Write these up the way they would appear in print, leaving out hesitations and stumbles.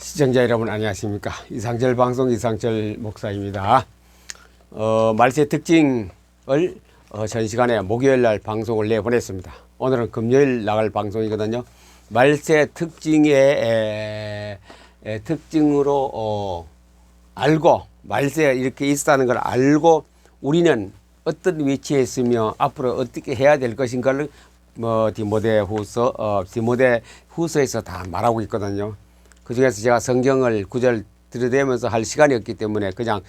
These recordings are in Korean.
시청자 여러분 안녕하십니까. 이상철 방송 이상철 목사입니다. 말세 특징을 전 시간에 목요일 날 방송을 내보냈습니다. 오늘은 금요일 나갈 방송이거든요. 말세 특징의 특징으로 알고 말세가 이렇게 있다는 걸 알고 우리는 어떤 위치에 있으며 앞으로 어떻게 해야 될 것인가를 디모데후서에서 다 말하고 있거든요. 그 중에서 제가 성경을 구절 들여대면서 할 시간이 없기 때문에 그냥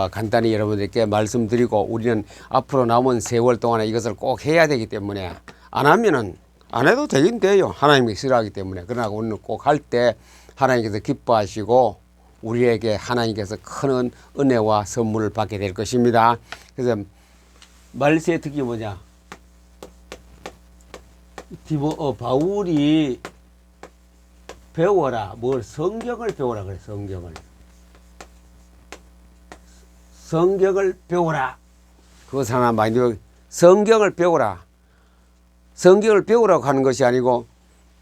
간단히 여러분들께 말씀드리고 우리는 앞으로 남은 세월 동안에 이것을 꼭 해야 되기 때문에 안 하면은 안 해도 되긴 돼요. 하나님이 싫어하기 때문에. 그러나 우리는 꼭 할 때 하나님께서 기뻐하시고 우리에게 하나님께서 큰 은혜와 선물을 받게 될 것입니다. 그래서 말세의 특징이 뭐냐? 바울이 배워라. 뭘 성경을 배워라 그래. 성경을 배워라. 그것은 하나 많이 배워. 성경을 배워라. 성경을 배우라고 하는 것이 아니고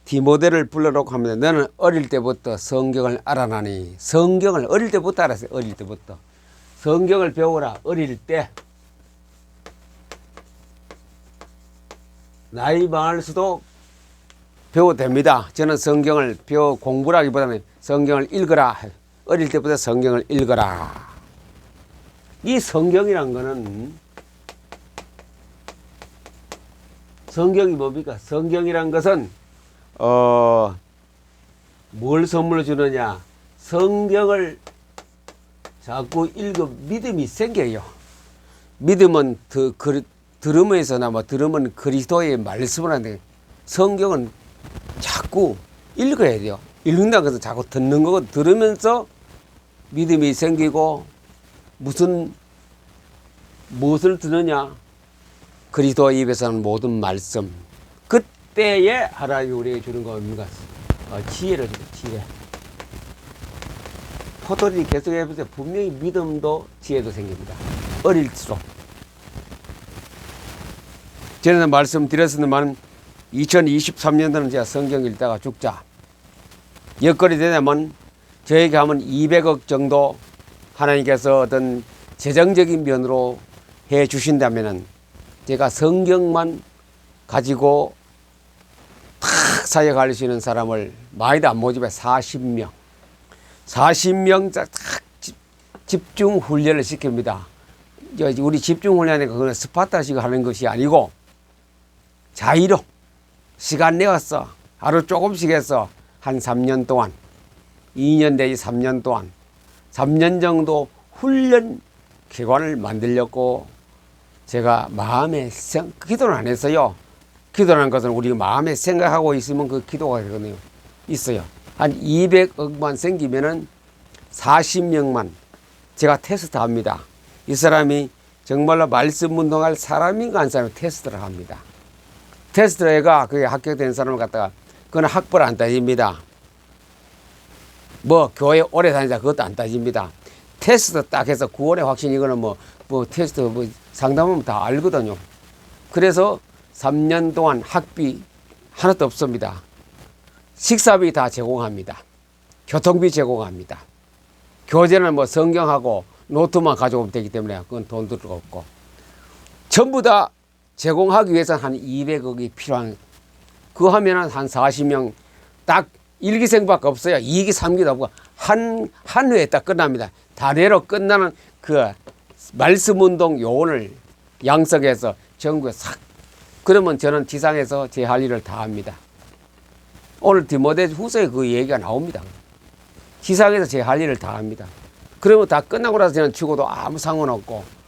디모데를 불러놓고 하면 너는 어릴 때부터 성경을 알아나니. 성경을 어릴 때부터 알았어요. 어릴 때부터. 성경을 배워라. 어릴 때. 나이 많을수록 배워도 됩니다. 저는 성경을 공부라기보다는 성경을 읽어라. 어릴 때부터 성경을 읽어라. 이 성경이란 거는 성경이 뭡니까? 성경이란 것은 뭘 선물로 주느냐? 성경을 자꾸 읽어 믿음이 생겨요. 믿음은 들으면서나 들으면 그리스도의 말씀을 하는데 성경은 자꾸 읽어야 돼요. 읽는다는 것은 자꾸 듣는 거고 들으면서 믿음이 생기고 무엇을 듣느냐? 그리스도 입에서는 모든 말씀. 그때에 하나님이 우리에게 주는 겁니다. 지혜를 주죠. 지혜. 포도리 계속 해보세요. 분명히 믿음도 지혜도 생깁니다. 어릴수록. 전에도 말씀드렸습니다만 2023년도는 제가 성경 읽다가 죽자. 여건이 되냐면 저에게 하면 200억 정도 하나님께서 어떤 재정적인 면으로 해 주신다면은 제가 성경만 가지고 탁 사역할 수 있는 사람을 많이도 안 모집해 40명 딱 집중 훈련을 시킵니다. 우리 집중 훈련이 그거는 스파타식 하는 것이 아니고 자의로 시간 내었어. 하루 조금씩 해서 한 3년 동안 2년 내지 3년 동안 3년 정도 훈련 기관을 만들려고 제가 마음에 기도는 안 했어요. 기도라는 것은 우리 마음에 생각하고 있으면 그 기도가 되거든요. 있어요. 한 200억만 생기면은 40명만 제가 테스트 합니다. 이 사람이 정말로 말씀 운동할 사람인가 안 사람인가 테스트를 합니다. 테스트를 해가 그게 합격된 사람을 갖다가 그건 학벌 안 따집니다. 교회 오래 다니자 그것도 안 따집니다. 테스트 딱 해서 구원의 확신 이거는 테스트 상담하면 다 알거든요. 그래서 3년 동안 학비 하나도 없습니다. 식사비 다 제공합니다. 교통비 제공합니다. 교재는 성경하고 노트만 가져오면 되기 때문에 그건 돈 들 거 없고 전부 다 제공하기 위해서는 한 200억이 필요한 그거 하면은 한 40명 딱 1기생밖에 없어요. 2기 3기도 없고 한 회에 딱 끝납니다. 단회로 끝나는 그 말씀운동 요원을 양석해서 전국에 싹 그러면 저는 지상에서 제 할 일을 다 합니다. 오늘 디모데 후서에 그 얘기가 나옵니다. 지상에서 제 할 일을 다 합니다. 그러면 다 끝나고 나서 저는 죽어도 아무 상관없고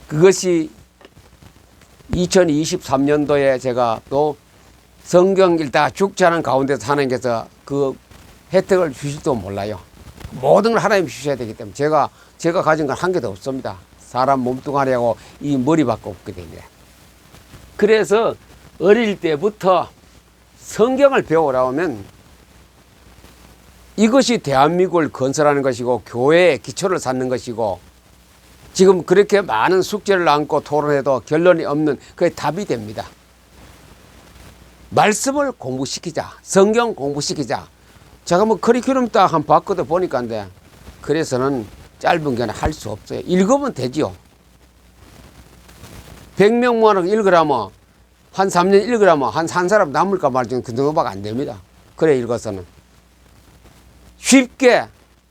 그것이 2023년도에 제가 또 성경 읽다가 죽지 않은 가운데서 하나님께서 그 혜택을 주실지도 몰라요. 모든 걸 하나님이 주셔야 되기 때문에 제가 가진 건 한 개도 없습니다. 사람 몸뚱아리하고 이 머리밖에 없게 됩니다. 그래서 어릴 때부터 성경을 배우라 하면 이것이 대한민국을 건설하는 것이고 교회의 기초를 쌓는 것이고 지금 그렇게 많은 숙제를 안고 토론해도 결론이 없는 그게 답이 됩니다. 말씀을 공부시키자. 성경 공부시키자. 제가 뭐 커리큘럼 딱 한 번 봤거든 보니까인데 그래서는 짧은 경우는 할 수 없어요. 읽으면 되지요. 100명 모아놓고 읽으라면 한 3년 읽으라면 한 사람 남을까 말지 그 정도밖에 안 됩니다. 그래 읽어서는. 쉽게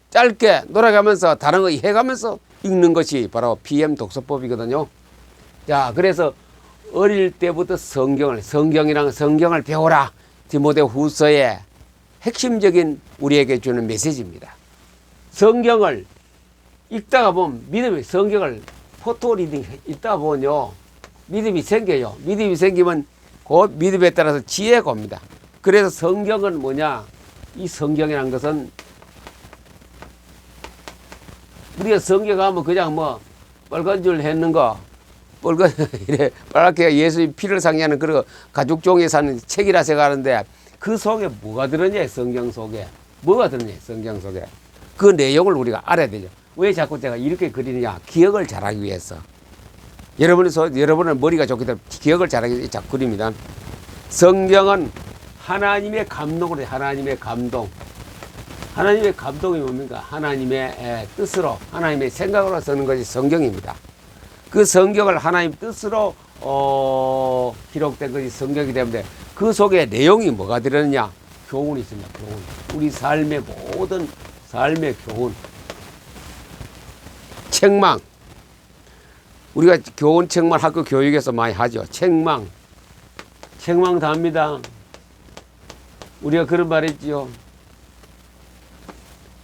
짧게 놀아가면서 다른 거 해가면서 읽는 것이 바로 PM 독서법이거든요. 자, 그래서 어릴 때부터 성경을 배워라. 디모데 후서의 핵심적인 우리에게 주는 메시지입니다. 성경을 읽다가 보면 믿음이 성경을 포토 리딩 읽다가 보면요. 믿음이 생겨요. 믿음이 생기면 그 믿음에 따라서 지혜가 옵니다. 그래서 성경은 뭐냐? 이 성경이라는 것은 우리가 성경 가면 그냥 뭐 빨간 줄 했는 거 빨간 이래 빨갛게 예수의 피를 상기하는 그런 가죽 종이에 사는 책이라 생각하는데 그 속에 뭐가 들었냐? 성경 속에 뭐가 들었냐? 성경 속에 그 내용을 우리가 알아야 되죠. 왜 자꾸 제가 이렇게 그리느냐? 기억을 잘하기 위해서. 여러분은 머리가 좋기 때문에 기억을 잘하기 위해서 자꾸 그립니다. 성경은 하나님의 감동으로 하나님의 감동. 하나님의 감동이 뭡니까? 하나님의 뜻으로 하나님의 생각으로 쓰는 것이 성경입니다. 그 성경을 하나님 뜻으로 기록된 것이 성경이기 때문에 그 속에 내용이 뭐가 들었느냐? 교훈이 있습니다. 교훈. 우리 삶의 모든 삶의 교훈. 책망. 우리가 교훈 책망 학교 교육에서 많이 하죠. 책망. 책망 다 합니다. 우리가 그런 말 했지요.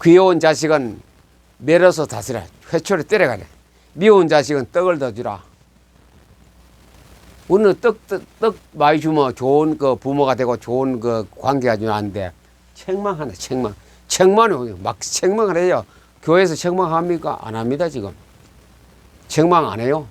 귀여운 자식은 매러서 다스려. 회초리 때려가래. 미운 자식은 떡을 더 주라. 우리는 떡 많이 주면 좋은 그 부모가 되고 좋은 그 관계가 되는데 책망하네, 책망. 책망이 막 책망을 해요. 교회에서 책망합니까? 안 합니다, 지금. 책망 안 해요.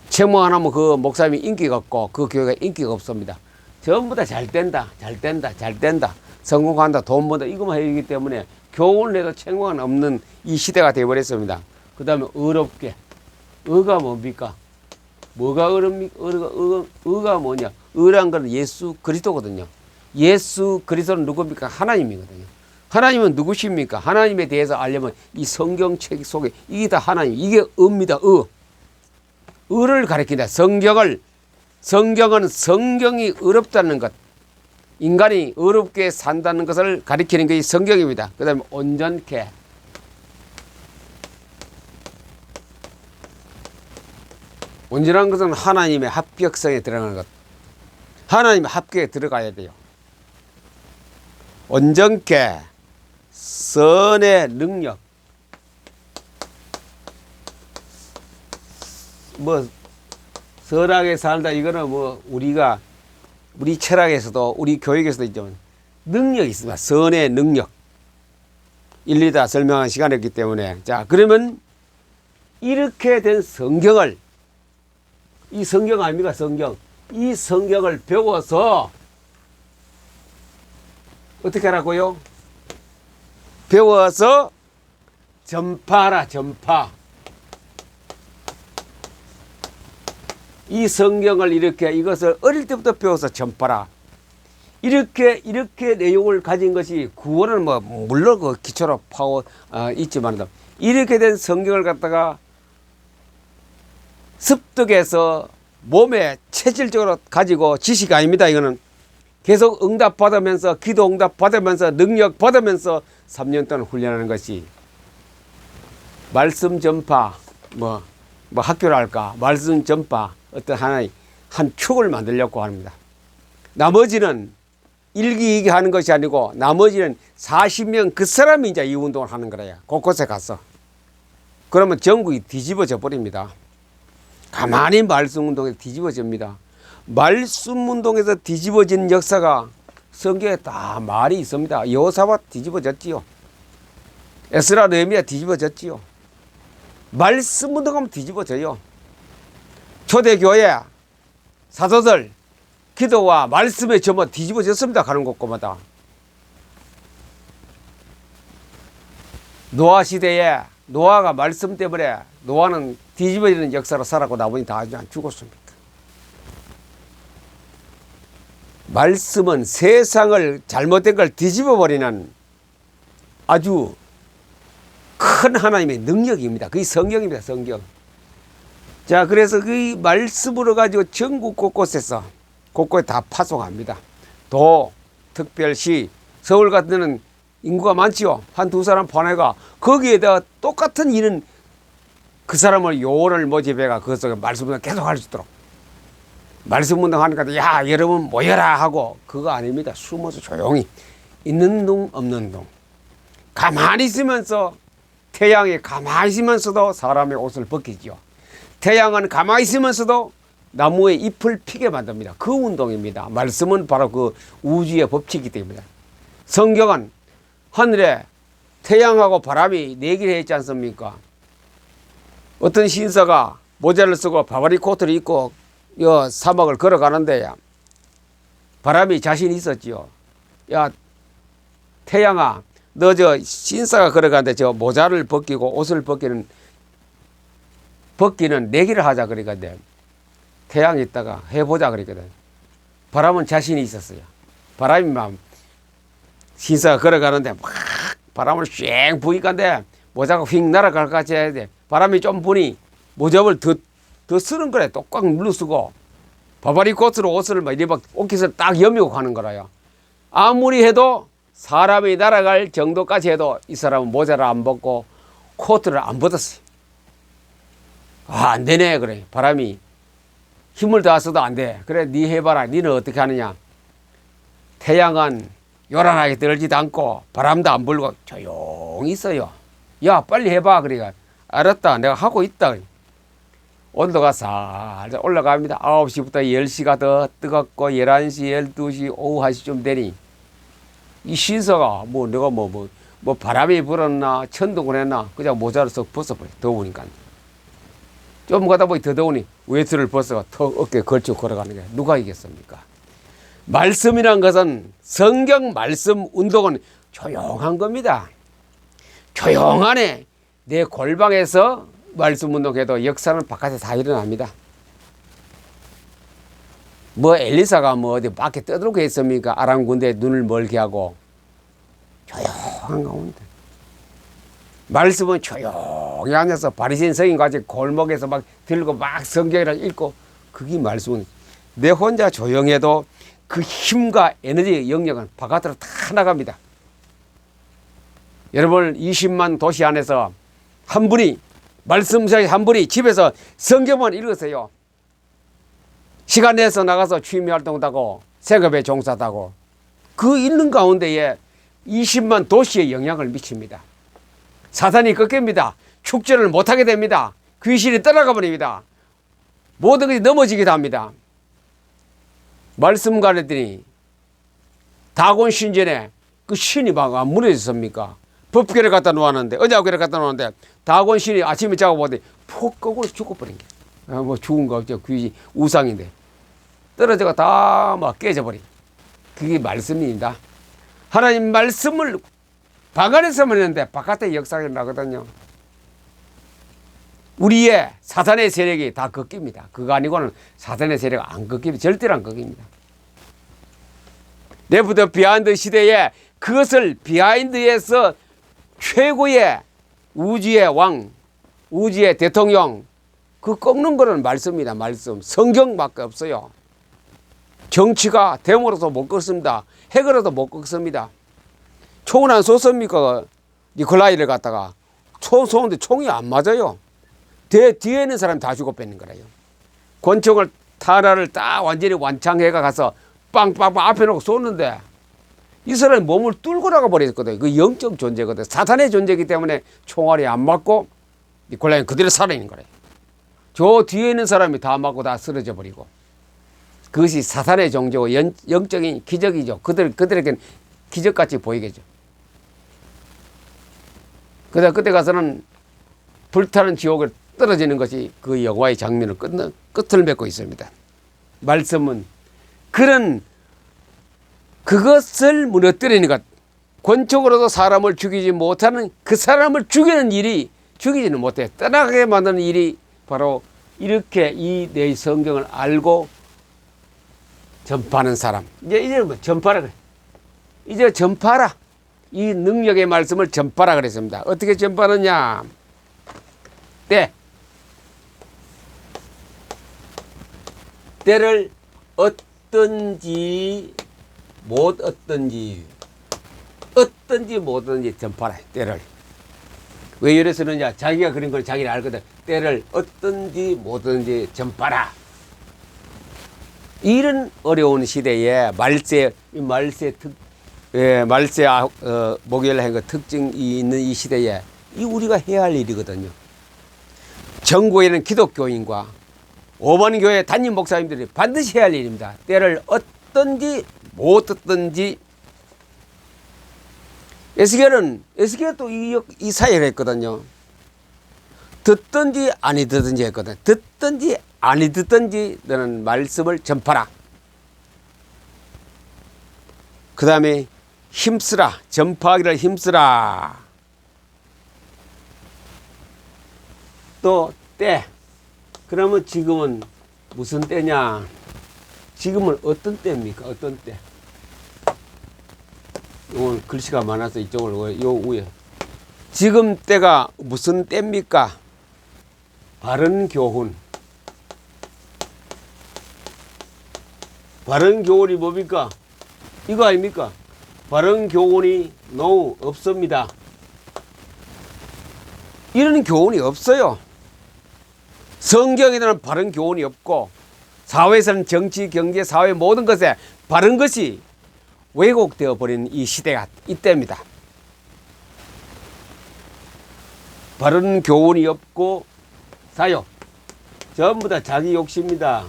책망 안 하면 그 목사님이 인기가 없고 그 교회가 인기가 없습니다. 전부 다 잘 된다, 잘 된다, 잘 된다. 성공한다, 돈 번다, 이것만 해야기 때문에 교훈을 내도 책망은 없는 이 시대가 되어버렸습니다. 그 다음에 어렵게. 의가 뭡니까? 뭐가 어렵니까? 의가 뭐냐? 의란 건 예수 그리스도거든요. 예수 그리스도는 누굽니까? 하나님이거든요. 하나님은 누구십니까? 하나님에 대해서 알려면 이 성경책 속에 이게 다 하나님, 이게 의입니다. 의를 가리킨다. 성경은 성경이 어렵다는 것. 인간이 어렵게 산다는 것을 가리키는 것이 성경입니다. 그 다음에 온전케. 온전한 것은 하나님의 합격성에 들어가는 것. 하나님의 합격에 들어가야 돼요. 온전케. 선의 능력. 뭐 선하게 살다 이거는 뭐 우리 철학에서도 우리 교육에서도 있지만 능력이 있습니다. 선의 능력. 일일이 다 설명한 시간이었기 때문에 자 그러면 이렇게 된 성경을 이 성경 아닙니까? 성경. 이 성경을 배워서 어떻게 하라고요? 배워서 전파하라. 전파. 이 성경을 이것을 어릴 때부터 배워서 전파라. 이렇게 내용을 가진 것이 구원은 뭐 물론 그 기초로 있지만 이렇게 된 성경을 갖다가 습득해서 몸에 체질적으로 가지고 지식이 아닙니다. 이거는 계속 응답 받으면서 기도 응답 받으면서 능력 받으면서 3년 동안 훈련하는 것이 말씀 전파 뭐 학교를 할까 말씀 전파 어떤 하나의 한 축을 만들려고 합니다. 나머지는 일기이기 하는 것이 아니고 나머지는 40명 그 사람이 이제 이 운동을 하는 거래요. 곳곳에 가서. 그러면 전국이 뒤집어져 버립니다. 가만히 말씀 운동에 뒤집어집니다. 말씀 운동에서 뒤집어진 역사가 성경에 다 말이 있습니다. 여호사밧 뒤집어졌지요. 에스라 느헤미야 뒤집어졌지요. 말씀 운동하면 뒤집어져요. 초대교회 사도들 기도와 말씀에 전부 뒤집어졌습니다. 가는 곳곳마다. 노아 시대에 노아가 말씀 때문에 노아는 뒤집어지는 역사로 살았고 나머지 다 죽었습니다. 말씀은 세상을 잘못된 걸 뒤집어 버리는 아주 큰 하나님의 능력입니다. 그게 성경입니다. 성경. 자, 그래서 그 말씀으로 가지고 전국 곳곳에서 곳곳에 다 파송합니다. 도, 특별시, 서울 같은 데는 인구가 많지요. 한두 사람 보내가 거기에다가 똑같은 일은 그 사람을 요원을 모집해가 그 속에 말씀을 계속 할 수 있도록 말씀 운동하니까 야 여러분 모여라 하고 그거 아닙니다. 숨어서 조용히 있는 둥 없는 둥 가만히 있으면서 태양이 가만히 있으면서도 사람의 옷을 벗기죠. 태양은 가만히 있으면서도 나무의 잎을 피게 만듭니다. 그 운동입니다. 말씀은 바로 그 우주의 법칙이기 때문에. 성경은 하늘에 태양하고 바람이 내기를 했지 않습니까? 어떤 신사가 모자를 쓰고 바바리 코트를 입고 요 사막을 걸어가는데 바람이 자신이 있었지요. 야 태양아 너 저 신사가 걸어가는데 저 모자를 벗기고 옷을 벗기는 내기를 하자 그러거든. 태양이 있다가 해보자 그랬거든. 바람은 자신이 있었어요. 바람이 막 신사가 걸어가는데 막 바람을 쉥 부니까인데 모자가 휙 날아갈 것 같이 해야 돼. 바람이 좀 부니 모자를 더 쓰는 거래. 똑꽉 눌러쓰고 바바리 코트로 옷을 막 이래 막 옷깃을 딱 여미고 가는 거라요. 아무리 해도 사람이 날아갈 정도까지 해도 이 사람은 모자를 안 벗고 코트를 안 벗었어요. 아, 안 되네 그래. 바람이 힘을 다써도 안 돼. 그래 니 해봐라. 니는 어떻게 하느냐. 태양은 요란하게 떨지도 않고 바람도 안 불고 조용히 있어요. 야 빨리 해봐. 그러니까 알았다. 내가 하고 있다. 온도가 살짝 올라갑니다. 9시부터 10시가 더 뜨겁고 11시, 12시, 오후 1시쯤 되니 이 신사가 뭐 내가 뭐 바람이 불었나 천둥을 했나 그냥 모자를 썩 벗어버려. 더우니까. 좀 가다 보니 더 더우니 외투를 벗어가 더 어깨에 걸치고 걸어가는 게 누가 이겠습니까? 말씀이란 것은 성경 말씀 운동은 조용한 겁니다. 조용하네. 내 골방에서 말씀 운동해도 역사는 바깥에 다 일어납니다. 뭐 엘리사가 뭐 어디 밖에 떠들고 했습니까? 아람 군대에 눈을 멀게 하고 조용한 가운데 말씀은 조용히 앉아서 바리새인 서인같이 골목에서 막 들고 막 성경을 읽고 그게 말씀은 내 혼자 조용해도 그 힘과 에너지 영역은 바깥으로 다 나갑니다. 여러분 20만 도시 안에서 한 분이 말씀사에 한 분이 집에서 성경만 읽으세요. 시간 내서 나가서 취미 활동도 하고 세급에 종사도 하고 그 읽는 가운데에 20만 도시에 영향을 미칩니다. 사탄이 꺾입니다. 축제를 못하게 됩니다. 귀신이 떠나가 버립니다. 모든 것이 넘어지기도 합니다. 말씀 가르더니 다곤 신전에 그 신이 막 안 무너졌습니까? 법궤를 갖다 놓았는데 어자궤를 갖다 놓았는데 다곤 신이 아침에 자고 보더니 폭 거꾸로 죽어버린 게 뭐 죽은 거 없죠. 귀신 우상인데 떨어져가 다 막 깨져버린 그게 말씀입니다. 하나님 말씀을 방 안에서만 했는데 바깥에 역사가 나거든요. 우리의 사탄의 세력이 다 꺾입니다. 그거 아니고는 사탄의 세력이 안 꺾입니다. 절대로 안 꺾입니다. 레프트 비하인드 시대에 그것을 비하인드에서 최고의 우주의 왕, 우주의 대통령 그 꺾는 거는 말씀입니다. 말씀. 성경밖에 없어요. 정치가 데모로도 못 꺾습니다. 핵으로도 못 꺾습니다. 총을 안 쏘습니까? 니콜라이를 갖다가 총 쏘는데 총이 안 맞아요. 뒤에 있는 사람이 다 죽어 뺏는 거래요. 권총을 타라를 딱 완전히 완창해가 가서 빵빵빵 앞에 놓고 쏘는데 이 사람이 몸을 뚫고 나가 버렸거든요. 그 영적 존재거든요. 사탄의 존재이기 때문에 총알이 안 맞고 니콜라이는 그대로 살아있는 거래요. 저 뒤에 있는 사람이 다 맞고 다 쓰러져 버리고 그것이 사탄의 존재고 영적인 기적이죠. 그들에게는 기적같이 보이겠죠. 그때 가서는 불타는 지옥을 떨어지는 것이 그 영화의 장면을 끝을 맺고 있습니다. 말씀은 그것을 무너뜨리는 것, 권총으로도 사람을 죽이지 못하는 그 사람을 죽이는 일이 죽이지는 못해 떠나게 만드는 일이 바로 이렇게 이 내 성경을 알고 전파하는 사람. 이제 뭐 전파라 그래. 이제 전파라. 이 능력의 말씀을 전파라 그랬습니다. 어떻게 전파하느냐? 때를 어떤지 못 어떤지 전파라. 때를 왜 이래 쓰느냐? 자기가 그린 걸 자기는 알거든. 때를 어떤지 못 어떤지 전파라. 이런 어려운 시대에 말세 목요일에 한 그 특징이 있는 이 시대에 이 우리가 해야 할 일이거든요. 전국에는 기독교인과 5만 교회 담임 목사님들이 반드시 해야 할 일입니다. 때를 어떤지 못 어떤지. 에스겔도 이 사역을 했거든요. 듣든지 아니 듣든지 했거든. 듣든지 아니 듣든지 너는 말씀을 전파라. 그 다음에 힘쓰라. 전파하기를 힘쓰라. 또 때. 그러면 지금은 무슨 때냐? 지금은 어떤 때입니까? 어떤 때? 이건 글씨가 많아서 이쪽을 요 위에. 지금 때가 무슨 때입니까? 바른 교훈. 바른 교훈이 뭡니까? 이거 아닙니까? 바른 교훈이 노 없습니다. 이런 교훈이 없어요. 성경에는 바른 교훈이 없고 사회에서는 정치, 경제, 사회 모든 것에 바른 것이 왜곡되어 버린 이 시대가 이때입니다. 바른 교훈이 없고 사역 전부 다 자기 욕심입니다.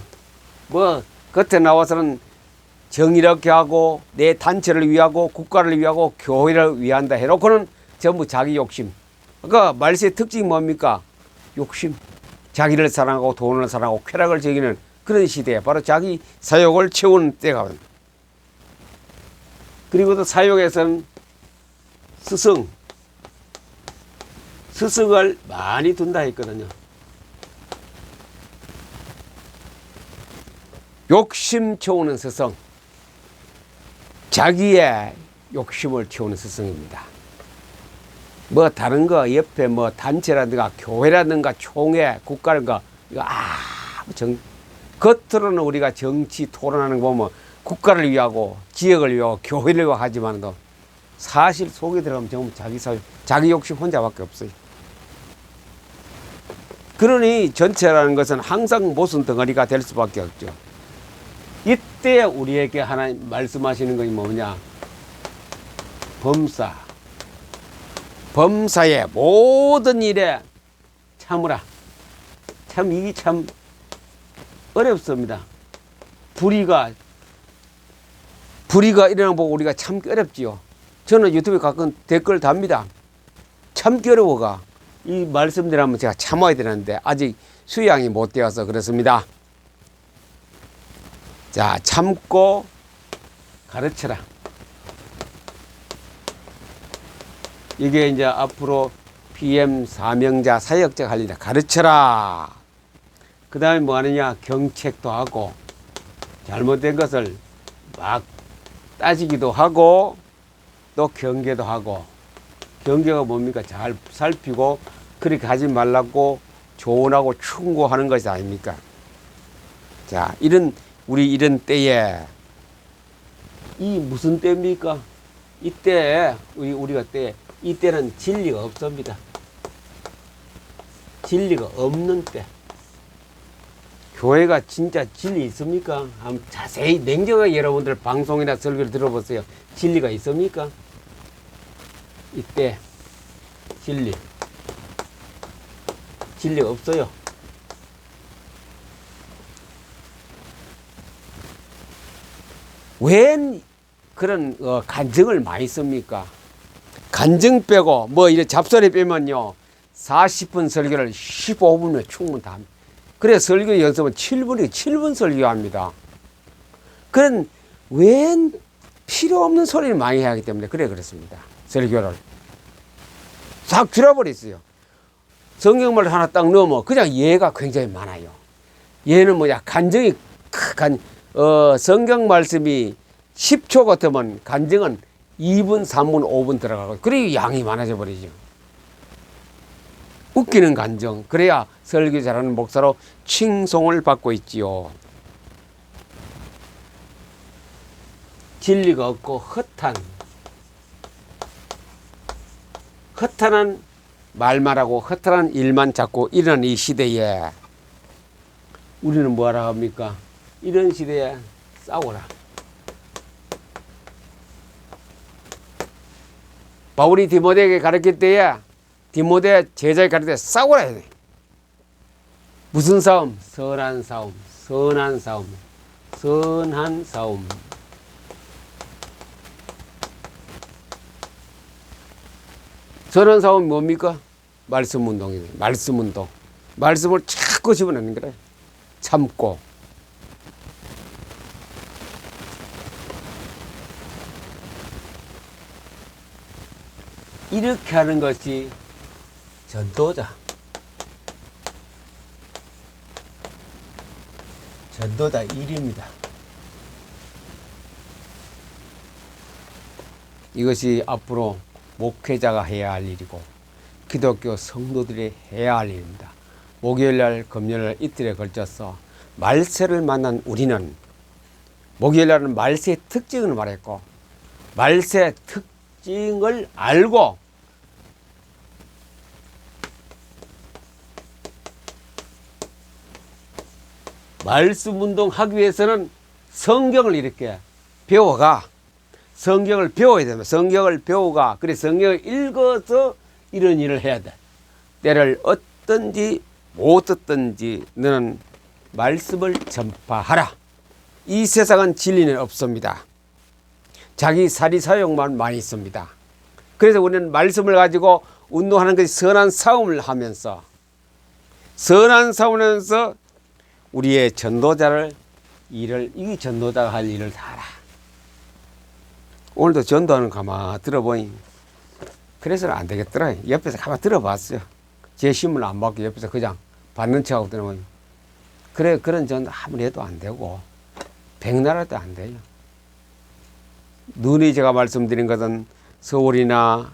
뭐 겉에 나와서는 정의롭게 하고 내 단체를 위하고 국가를 위하고 교회를 위한다 해놓고는 전부 자기 욕심. 그러니까 말세의 특징이 뭡니까? 욕심. 자기를 사랑하고 돈을 사랑하고 쾌락을 즐기는 그런 시대에 바로 자기 사욕을 채우는 때가 옵니다. 그리고 또 사욕에서는 스승을 많이 둔다 했거든요. 욕심 채우는 스승. 자기의 욕심을 채우는 스승입니다. 뭐 다른 거 옆에 뭐 단체라든가 교회라든가 총회 국가라든가 이거 겉으로는 우리가 정치 토론하는 거 보면 국가를 위하고 지역을 위하고 교회를 위하고 하지만도 사실 속에 들어가면 전부 자기 욕심 혼자밖에 없어요. 그러니 전체라는 것은 항상 모순 덩어리가 될 수밖에 없죠. 이때 우리에게 하나님 말씀하시는 것이 뭐냐? 범사의 모든 일에 참으라. 이게 참 어렵습니다. 불의가 일어나는 보고 우리가 참기 어렵지요. 저는 유튜브에 가끔 댓글 답니다. 참기 어려워가. 이 말씀드리면 제가 참아야 되는데 아직 수양이 못 되어서 그렇습니다. 자, 참고 가르쳐라. 이게 이제 앞으로 PM 사명자 사역자가 할 일이다. 가르쳐라. 그 다음에 뭐 하느냐? 경책도 하고 잘못된 것을 막 따지기도 하고 또 경계도 하고. 경계가 뭡니까? 잘 살피고 그렇게 하지 말라고 조언하고 충고하는 것이 아닙니까? 자, 우리 이런 때에 이 무슨 때입니까? 이때 우리가 이때는 진리가 없습니다. 진리가 없는 때. 교회가 진짜 진리 있습니까? 한번 자세히 냉정하게 여러분들 방송이나 설교를 들어보세요. 진리가 있습니까? 이때 진리가 없어요. 왜 그런 간증을 많이 씁니까? 간증 빼고 뭐 이래 잡소리 빼면요 40분 설교를 15분에 충분 다 합니다. 그래 설교 연습은 7분 설교합니다. 그런 왜 필요 없는 소리를 많이 해야 하기 때문에 그렇습니다. 설교를 싹 줄여버렸어요. 성경말 하나 딱 넣으면 그냥 예가 굉장히 많아요. 예는 뭐냐 간증이 성경 말씀이 10초 같으면 간증은 2분, 3분, 5분 들어가고 그래야 양이 많아져 버리죠. 웃기는 간증, 그래야 설교 잘하는 목사로 칭송을 받고 있지요. 진리가 없고 허탄한 말만 하고 허탄한 일만 자꾸 일어나는 이 시대에 우리는 뭐하라 합니까? 이런 시대에 싸워라. 바울이 디모데에게 가르칠 때에 디모데 제자에게 가르칠 때 싸워라 해야 돼. 무슨 싸움? 선한 싸움, 선한 싸움, 선한 싸움. 선한 싸움이 뭡니까? 말씀 운동이에요. 말씀 운동. 말씀을 자꾸 집어넣는 거래. 참고. 이렇게 하는 것이 전도자. 전도자 일입니다. 이것이 앞으로 목회자가 해야 할 일이고 기독교 성도들이 해야 할 일입니다. 목요일날, 금요일날 이틀에 걸쳐서 말세를 만난 우리는 목요일날은 말세의 특징을 말했고 말세의 특징을 알고 말씀 운동하기 위해서는 성경을 이렇게 배워가. 성경을 배워야 됩니다. 성경을 배우가. 그래 성경을 읽어서 이런 일을 해야 돼. 때를 얻든지 못 얻든지 너는 말씀을 전파하라. 이 세상은 진리는 없습니다. 자기 사리사욕만 많이 있습니다. 그래서 우리는 말씀을 가지고 운동하는 것이 선한 싸움을 하면서 선한 싸움을 하면서 우리의 전도자를 이 전도자가 할 일을 다 하라. 오늘도 전도하는 거 가만 들어보니 그래서는 안 되겠더라. 옆에서 가만 들어봤어요. 제 신문 안 받고 옆에서 그냥 받는 척하고 들어보니 그래 그런 전도 아무리 해도 안 되고 백날해도 안 돼요. 눈이 제가 말씀드린 것은 서울이나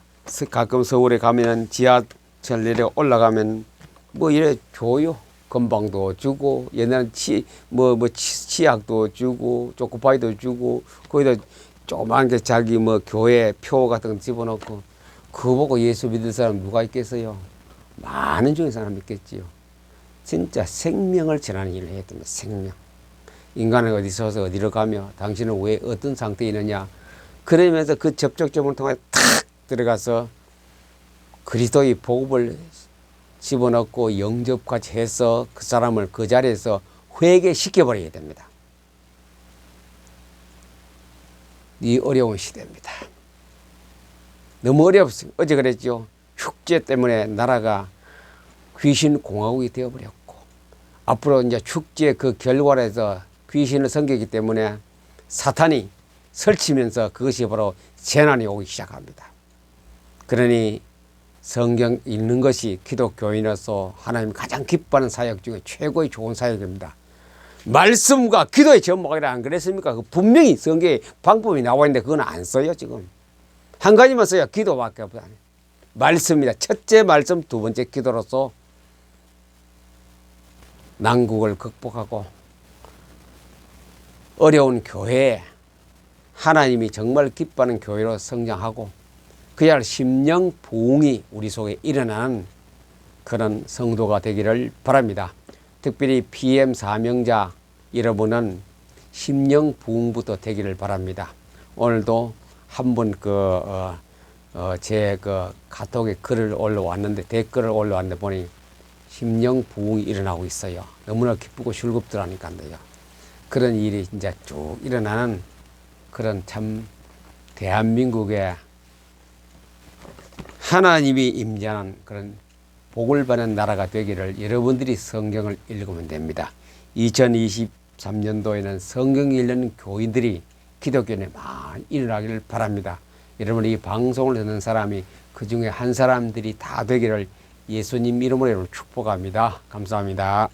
가끔 서울에 가면 지하철 내려 올라가면 뭐 이래 줘요. 건방도 주고 옛날엔 치약도 주고 초코파이도 주고 거기다 조그만 게 자기 뭐 교회 표 같은 거 집어넣고 그거 보고 예수 믿을 사람 누가 있겠어요? 많은 중에 사람 있겠지요. 진짜 생명을 전하는 일을 해야 됩니다. 생명. 인간은 어디 서서 어디로 가며 당신은 왜 어떤 상태에 있느냐. 그러면서 그 접촉점을 통해 탁 들어가서 그리스도의 복음을 집어넣고 영접까지 해서 그 사람을 그 자리에서 회개시켜버려야 됩니다. 이 어려운 시대입니다. 너무 어렵습니다. 어제 그랬죠. 축제 때문에 나라가 귀신 공화국이 되어버렸고 앞으로 이제 축제 그 결과에서 귀신을 섬기기 때문에 사탄이 설치면서 그것이 바로 재난이 오기 시작합니다. 그러니 성경 읽는 것이 기독교인으로서 하나님 가장 기뻐하는 사역 중에 최고의 좋은 사역입니다. 말씀과 기도의 접목이라 안 그랬습니까? 그 분명히 성경에 방법이 나와 있는데 그건 안 써요 지금. 한 가지만 써요. 기도밖에 없어요. 말씀입니다. 첫째 말씀, 두 번째 기도로서 난국을 극복하고 어려운 교회에 하나님이 정말 기뻐하는 교회로 성장하고 그야말로 심령 부흥이 우리 속에 일어나는 그런 성도가 되기를 바랍니다. 특별히 PM 사명자 여러분은 심령 부흥부터 되기를 바랍니다. 오늘도 한번 제 카톡에 글을 올려왔는데 댓글을 올려왔는데 보니 심령 부흥이 일어나고 있어요. 너무나 기쁘고 즐겁더라니까요. 그런 일이 이제 쭉 일어나는 그런 참 대한민국의 하나님이 임재하는 그런 복을 받는 나라가 되기를 여러분들이 성경을 읽으면 됩니다. 2023년도에는 성경 읽는 교인들이 기독교인에 많이 일어나기를 바랍니다. 여러분 이 방송을 듣는 사람이 그 중에 한 사람들이 다 되기를 예수님 이름으로 축복합니다. 감사합니다.